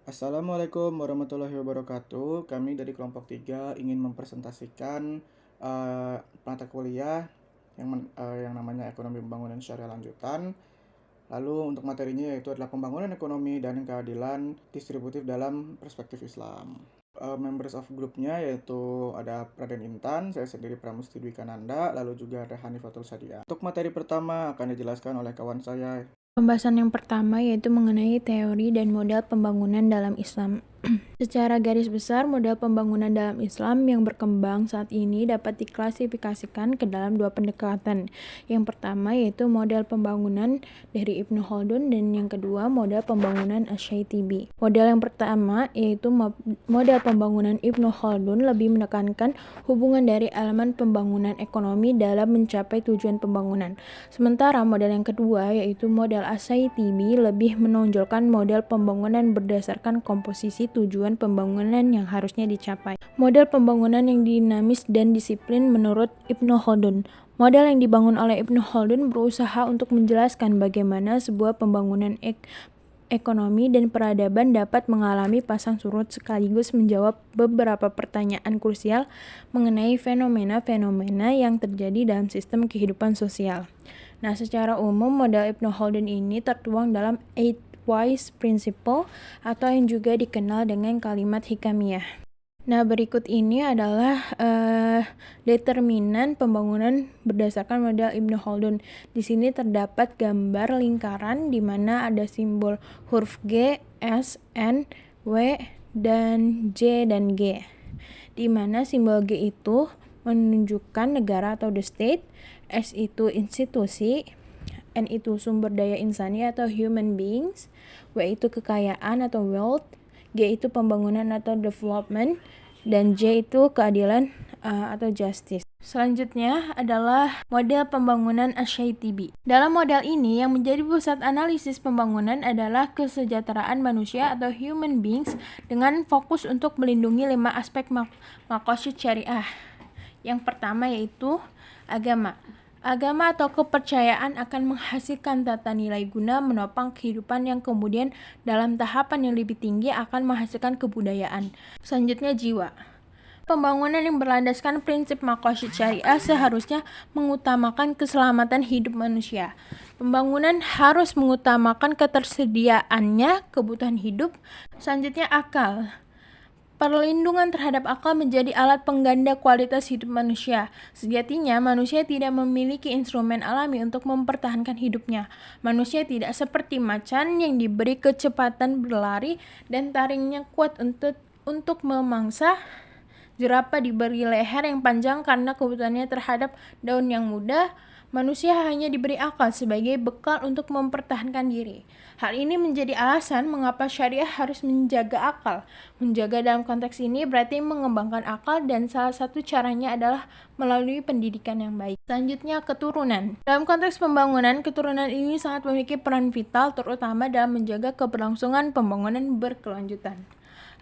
Assalamualaikum warahmatullahi wabarakatuh. Kami dari kelompok 3 ingin mempresentasikan mata kuliah yang namanya Ekonomi Pembangunan Syariah Lanjutan. Lalu untuk materinya yaitu adalah pembangunan ekonomi dan keadilan distributif dalam perspektif Islam. Members of grupnya yaitu ada Raden Intan, saya sendiri Pramusti Dwi Kananda, lalu juga ada Hanifatul Sadia. Untuk materi pertama akan dijelaskan oleh kawan saya. Pembahasan yang pertama yaitu mengenai teori dan model pembangunan dalam Islam. Secara garis besar, model pembangunan dalam Islam yang berkembang saat ini dapat diklasifikasikan ke dalam dua pendekatan. Yang pertama yaitu model pembangunan dari Ibnu Khaldun dan yang kedua model pembangunan Asy-Syaitibi. Model yang pertama yaitu model pembangunan Ibnu Khaldun lebih menekankan hubungan dari elemen pembangunan ekonomi dalam mencapai tujuan pembangunan. Sementara model yang kedua yaitu model Asy-Syaitibi lebih menonjolkan model pembangunan berdasarkan komposisi tujuan pembangunan yang harusnya dicapai. Model pembangunan yang dinamis dan disiplin menurut Ibnu Khaldun. Model yang dibangun oleh Ibnu Khaldun berusaha untuk menjelaskan bagaimana sebuah pembangunan ekonomi dan peradaban dapat mengalami pasang surut sekaligus menjawab beberapa pertanyaan krusial mengenai fenomena-fenomena yang terjadi dalam sistem kehidupan sosial. Nah, secara umum model Ibnu Khaldun ini tertuang dalam 8 Wise Principle atau yang juga dikenal dengan kalimat hikamiah. Nah, berikut ini adalah determinan pembangunan berdasarkan model Ibnu Khaldun. Di sini terdapat gambar lingkaran di mana ada simbol huruf G, S, N, W, dan J dan G. Di mana simbol G itu menunjukkan negara atau the state, S itu institusi, N itu sumber daya insani atau human beings, W itu kekayaan atau wealth, G itu pembangunan atau development, dan J itu keadilan atau justice. Selanjutnya adalah model pembangunan Asy-Syaitibi. Dalam model ini yang menjadi pusat analisis pembangunan adalah kesejahteraan manusia atau human beings dengan fokus untuk melindungi 5 aspek maqasid syariah. Yang pertama yaitu agama. Agama atau kepercayaan akan menghasilkan tata nilai guna menopang kehidupan yang kemudian dalam tahapan yang lebih tinggi akan menghasilkan kebudayaan. Selanjutnya jiwa. Pembangunan yang berlandaskan prinsip maqasid syariah seharusnya mengutamakan keselamatan hidup manusia. Pembangunan harus mengutamakan ketersediaannya kebutuhan hidup. Selanjutnya akal. Perlindungan terhadap akal menjadi alat pengganda kualitas hidup manusia. Sejatinya, manusia tidak memiliki instrumen alami untuk mempertahankan hidupnya. Manusia tidak seperti macan yang diberi kecepatan berlari dan taringnya kuat untuk memangsa. Jerapah diberi leher yang panjang karena kebutuhannya terhadap daun yang mudah. Manusia hanya diberi akal sebagai bekal untuk mempertahankan diri. Hal ini menjadi alasan mengapa syariah harus menjaga akal. Menjaga dalam konteks ini berarti mengembangkan akal dan salah satu caranya adalah melalui pendidikan yang baik. Selanjutnya, keturunan. Dalam konteks pembangunan, keturunan ini sangat memiliki peran vital terutama dalam menjaga keberlangsungan pembangunan berkelanjutan.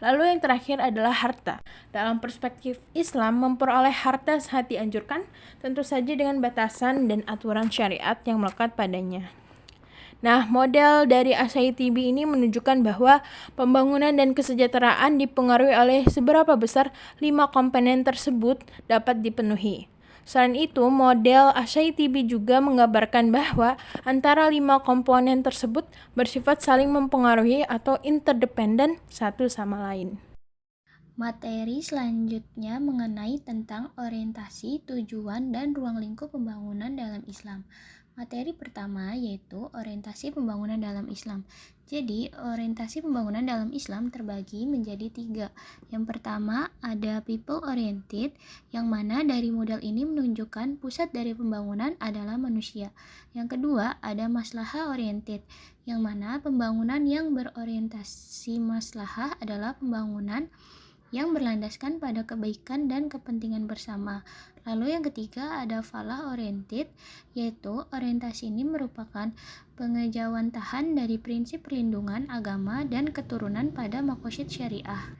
Lalu yang terakhir adalah harta. Dalam perspektif Islam, memperoleh harta sangat dianjurkan, tentu saja dengan batasan dan aturan syariat yang melekat padanya. Nah, model dari Asy-Syaitibi ini menunjukkan bahwa pembangunan dan kesejahteraan dipengaruhi oleh seberapa besar 5 komponen tersebut dapat dipenuhi. Selain itu, model Asy-Syaitibi juga menggambarkan bahwa antara 5 komponen tersebut bersifat saling mempengaruhi atau interdependen satu sama lain. Materi selanjutnya mengenai tentang orientasi, tujuan, dan ruang lingkup pembangunan dalam Islam. Materi pertama yaitu orientasi pembangunan dalam Islam. Jadi, orientasi pembangunan dalam Islam terbagi menjadi 3. Yang pertama ada people oriented, yang mana dari model ini menunjukkan pusat dari pembangunan adalah manusia. Yang kedua ada maslahah oriented, yang mana pembangunan yang berorientasi maslahah adalah pembangunan yang berlandaskan pada kebaikan dan kepentingan bersama. Lalu yang ketiga ada falah oriented, yaitu orientasi ini merupakan pengejawantahan dari prinsip perlindungan agama dan keturunan pada maqasid syariah.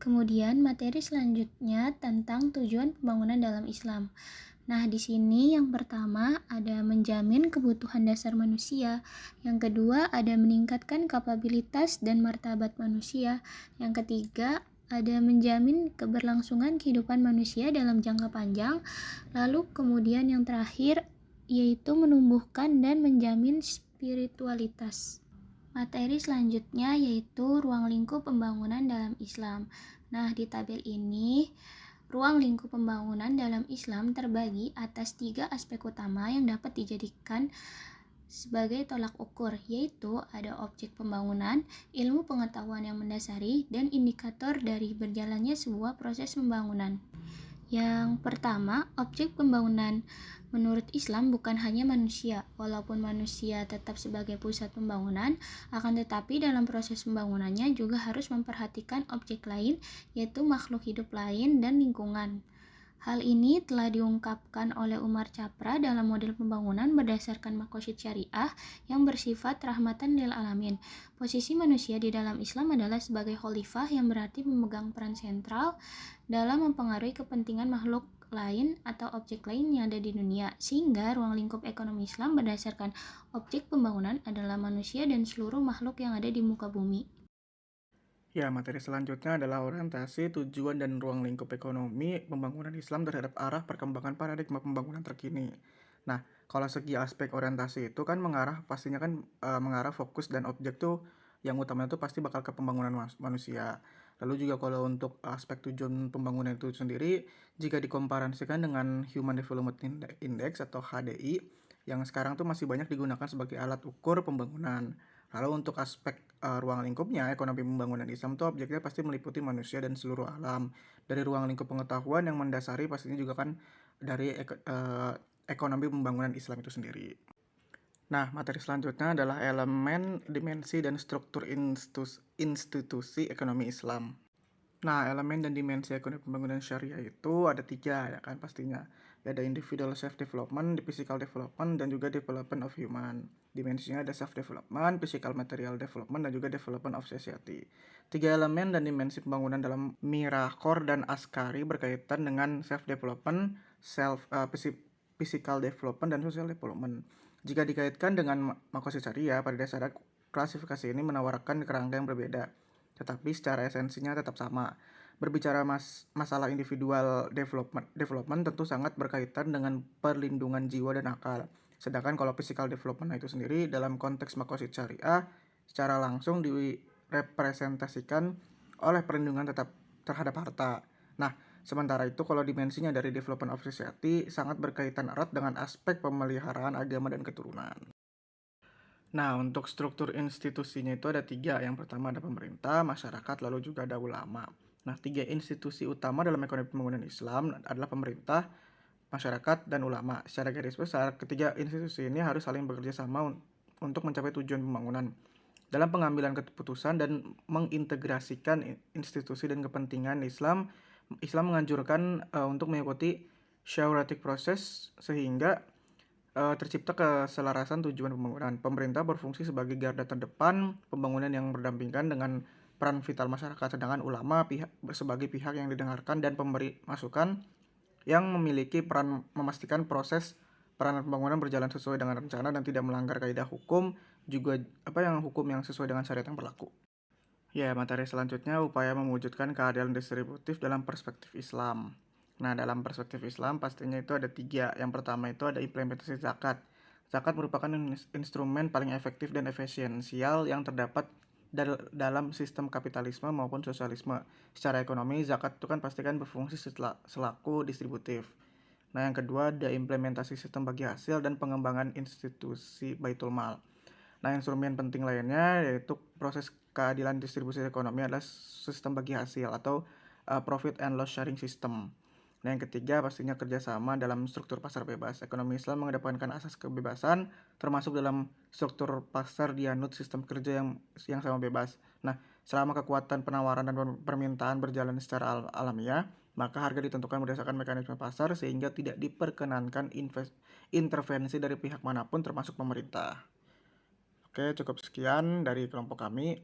Kemudian materi selanjutnya tentang tujuan pembangunan dalam Islam. Nah, di sini yang pertama ada menjamin kebutuhan dasar manusia, yang kedua ada meningkatkan kapabilitas dan martabat manusia, yang ketiga ada menjamin keberlangsungan kehidupan manusia dalam jangka panjang, lalu kemudian yang terakhir yaitu menumbuhkan dan menjamin spiritualitas. Materi selanjutnya yaitu ruang lingkup pembangunan dalam Islam. Nah, di tabel ini ruang lingkup pembangunan dalam Islam terbagi atas 3 aspek utama yang dapat dijadikan sebagai tolak ukur, yaitu ada objek pembangunan, ilmu pengetahuan yang mendasari, dan indikator dari berjalannya sebuah proses pembangunan. Yang pertama, objek pembangunan. Menurut Islam bukan hanya manusia, walaupun manusia tetap sebagai pusat pembangunan, akan tetapi dalam proses pembangunannya juga harus memperhatikan objek lain, yaitu makhluk hidup lain dan lingkungan. Hal ini telah diungkapkan oleh Umar Capra dalam model pembangunan berdasarkan Maqasid Syariah yang bersifat rahmatan lil alamin. Posisi manusia di dalam Islam adalah sebagai khalifah yang berarti memegang peran sentral dalam mempengaruhi kepentingan makhluk lain atau objek lain yang ada di dunia, sehingga ruang lingkup ekonomi Islam berdasarkan objek pembangunan adalah manusia dan seluruh makhluk yang ada di muka bumi. Ya, materi selanjutnya adalah orientasi, tujuan, dan ruang lingkup ekonomi pembangunan Islam terhadap arah perkembangan paradigma pembangunan terkini. Nah, kalau segi aspek orientasi itu kan pastinya kan mengarah fokus dan objek tuh yang utama itu pasti bakal ke pembangunan manusia. Lalu juga kalau untuk aspek tujuan pembangunan itu sendiri, jika dikomparasikan dengan Human Development Index atau HDI, yang sekarang tuh masih banyak digunakan sebagai alat ukur pembangunan. Lalu untuk aspek ruang lingkupnya, ekonomi pembangunan Islam itu objeknya pasti meliputi manusia dan seluruh alam. Dari ruang lingkup pengetahuan yang mendasari pastinya juga kan dari ekonomi pembangunan Islam itu sendiri. Nah, materi selanjutnya adalah elemen, dimensi, dan struktur institusi ekonomi Islam. Nah, elemen dan dimensi ekonomi pembangunan syariah itu ada 3 ya kan pastinya. Ya, ada individual self development, physical development, dan juga development of human. Dimensinya ada self development, physical material development, dan juga development of society. 3 elemen dan dimensi pembangunan dalam Mirakor dan Askari berkaitan dengan self development, physical development, dan social development. Jika dikaitkan dengan Maqasid Syariah, pada dasarnya klasifikasi ini menawarkan kerangka yang berbeda, tetapi secara esensinya tetap sama. Berbicara masalah individual development tentu sangat berkaitan dengan perlindungan jiwa dan akal. Sedangkan kalau physical development itu sendiri dalam konteks Maqasid Syariah secara langsung direpresentasikan oleh perlindungan terhadap harta. Nah, sementara itu kalau dimensinya dari development of society sangat berkaitan erat dengan aspek pemeliharaan agama dan keturunan. Nah, untuk struktur institusinya itu ada 3. Yang pertama ada pemerintah, masyarakat, lalu juga ada ulama. Nah, 3 institusi utama dalam ekonomi pembangunan Islam adalah pemerintah, masyarakat, dan ulama. Secara garis besar, ketiga institusi ini harus saling bekerja sama untuk mencapai tujuan pembangunan. Dalam pengambilan keputusan dan mengintegrasikan institusi dan kepentingan Islam menganjurkan untuk mengikuti syawratic proses sehingga tercipta keselarasan tujuan pembangunan. Pemerintah berfungsi sebagai garda terdepan pembangunan yang berdampingan dengan peran vital masyarakat, sedangkan ulama sebagai pihak yang didengarkan dan pemberi masukan yang memiliki peran memastikan proses peranan pembangunan berjalan sesuai dengan rencana dan tidak melanggar kaidah hukum, juga hukum yang sesuai dengan syariat yang berlaku. Ya, materi selanjutnya upaya mewujudkan keadilan distributif dalam perspektif Islam. Nah, dalam perspektif Islam pastinya itu ada 3. Yang pertama itu ada implementasi zakat. Zakat merupakan instrumen paling efektif dan efisiensial yang terdapat dalam sistem kapitalisme maupun sosialisme. Secara ekonomi, zakat itu kan pastikan berfungsi selaku distributif. Nah, yang kedua ada implementasi sistem bagi hasil dan pengembangan institusi Baitul Mal. Nah, instrumen penting lainnya yaitu proses keadilan distribusi ekonomi adalah sistem bagi hasil atau profit and loss sharing system. Nah, yang ketiga pastinya kerjasama dalam struktur pasar bebas. Ekonomi Islam mengedepankan asas kebebasan, termasuk dalam struktur pasar dianut sistem kerja yang sama bebas. Nah, selama kekuatan penawaran dan permintaan berjalan secara alamiah, maka harga ditentukan berdasarkan mekanisme pasar sehingga tidak diperkenankan intervensi dari pihak manapun termasuk pemerintah. Oke, cukup sekian dari kelompok kami.